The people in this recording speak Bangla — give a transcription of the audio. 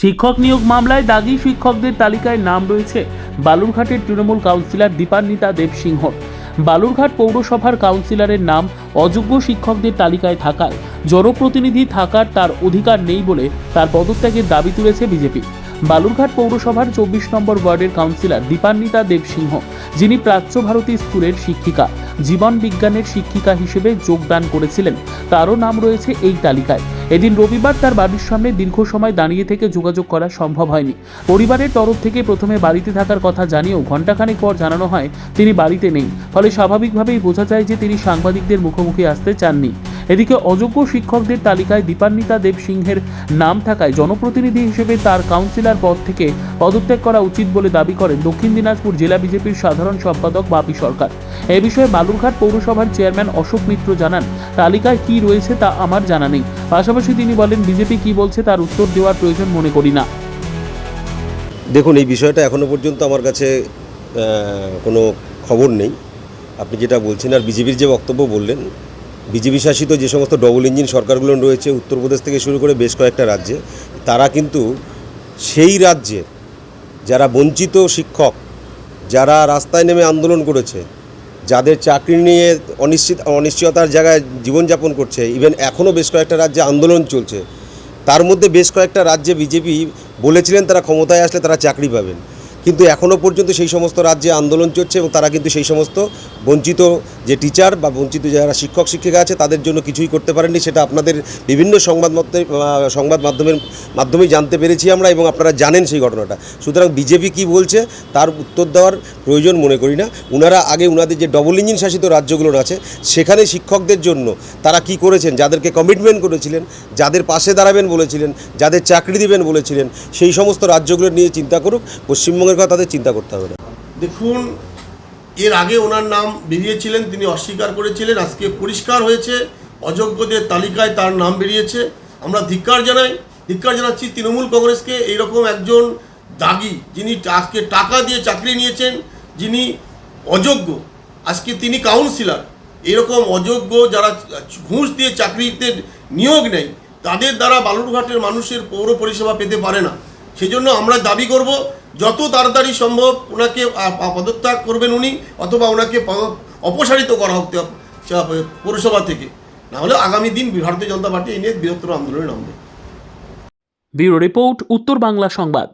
শিক্ষক নিয়োগ মামলায় দাগি শিক্ষকদের তালিকায় নাম রয়েছে বালুরঘাটের তৃণমূল কাউন্সিলর দীপান্বিতা দেব সিংহ। বালুরঘাট পৌরসভার কাউন্সিলরের নাম অযোগ্য শিক্ষকদের তালিকায় থাকায় জনপ্রতিনিধি থাকার তার অধিকার নেই বলে তার পদত্যাগের দাবি তুলেছে বিজেপি। বালুরঘাট পৌরসভার 24 নম্বর ওয়ার্ডের কাউন্সিলর দীপান্বিতা দেব সিংহ, যিনি প্রাচ্য ভারতী স্কুলের শিক্ষিকা, জীবন বিজ্ঞানের শিক্ষিকা হিসেবে যোগদান করেছিলেন, তারও নাম রয়েছে এই তালিকায়। এদিন রবিবার তার বাড়ির সামনে দীর্ঘ সময় দাঁড়িয়ে থেকে যোগাযোগ করা সম্ভব হয়নি। পরিবারের তরফ থেকে প্রথমে বাড়িতে থাকার কথা জানিয়েও ঘণ্টাখানেক পর জানানো হয় তিনি বাড়িতে নেই, ফলে স্বাভাবিকভাবেই বোঝা যায় যে তিনি সাংবাদিকদের মুখোমুখি আসতে চাননি। এদিকে অযোগ্য শিক্ষকদের তালিকায় দীপান্বিতা দেব সিংহের নাম থাকায় জনপ্রতিনিধি হিসেবে তার কাউন্সিলর পদ থেকে পদত্যাগ করা উচিত বলে দাবি করেন দক্ষিণ দিনাজপুর জেলা বিজেপির সাধারণ সম্পাদক বাপি সরকার। এ বিষয়ে বালুরঘাট পৌরসভার চেয়ারম্যান অশোক মিত্র জানান, তালিকায় কি রয়েছে তা আমার জানা নেই। পাশাপাশি তিনি বলেন, বিজেপি কি বলছে তার উত্তর দেওয়ার প্রয়োজন মনে করি না। দেখুন, এই বিষয়টা এখনও পর্যন্ত আমার কাছে কোনো খবর নেই। আপনি যেটা বলছেন আর বিজেপির যে বক্তব্য বললেন, বিজেপি শাসিত যে সমস্ত ডবল ইঞ্জিন সরকারগুলো রয়েছে উত্তরপ্রদেশ থেকে শুরু করে বেশ কয়েকটা রাজ্যে, তারা কিন্তু সেই রাজ্যে যারা বঞ্চিত শিক্ষক, যারা রাস্তায় নেমে আন্দোলন করেছে, যাদের চাকরি নিয়ে অনিশ্চয়তার জায়গায় জীবনযাপন করছে, ইভেন এখনও বেশ কয়েকটা রাজ্যে আন্দোলন চলছে, তার মধ্যে বেশ কয়েকটা রাজ্যে বিজেপি বলেছিলেন তারা ক্ষমতায় আসলে তারা চাকরি পাবেন, কিন্তু এখনও পর্যন্ত সেই সমস্ত রাজ্যে আন্দোলন চলছে এবং তারা কিন্তু সেই সমস্ত বঞ্চিত যে টিচার বা বঞ্চিত যারা শিক্ষক শিক্ষিকা আছে তাদের জন্য কিছুই করতে পারেননি। সেটা আপনাদের বিভিন্ন সংবাদ মাধ্যমেই জানতে পেরেছি আমরা, এবং আপনারা জানেন সেই ঘটনাটা। সুতরাং বিজেপি কি বলছে তার উত্তর দেওয়ার প্রয়োজন মনে করি না। ওনারা আগে ওনাদের যে ডবল ইঞ্জিন শাসিত রাজ্যগুলো আছে সেখানে শিক্ষকদের জন্য তারা কি করেছেন, যাদেরকে কমিটমেন্ট করেছিলেন, যাদের পাশে দাঁড়াবেন বলেছিলেন, যাদের চাকরি দিবেন বলেছিলেন, সেই সমস্ত রাজ্যগুলো নিয়ে চিন্তা করুক। পশ্চিমবঙ্গের কথা তাদের চিন্তা করতে হবে না। দেখুন, এর আগে ওনার নাম বেরিয়েছিলেন, তিনি অস্বীকার করেছিলেন। আজকে পরিষ্কার হয়েছে অযোগ্যদের তালিকায় তার নাম বেরিয়েছে। আমরা ধিক্কার জানাচ্ছি তৃণমূল কংগ্রেসকে। এইরকম একজন দাগি, যিনি আজকে টাকা দিয়ে চাকরি নিয়েছেন, যিনি অযোগ্য, আজকে তিনি কাউন্সিলর, এরকম অযোগ্য যারা ঘুষ দিয়ে চাকরিতে নিয়োগ নেয়, তাদের দ্বারা বালুরঘাটের মানুষের পৌর পরিষেবা পেতে পারে না। সেজন্য আমরা দাবি করব যত তাড়াতাড়ি সম্ভব ওনাকে পদত্যাগ করবেন উনি, অথবা ওনাকে অপসারিত করা হোক পৌরসভা থেকে। নাহলে আগামী দিন ভারতীয় জনতা পার্টি এই নিয়ে বৃহত্তর আন্দোলনে নামবে। ব্যুরো রিপোর্ট, উত্তর বাংলা সংবাদ।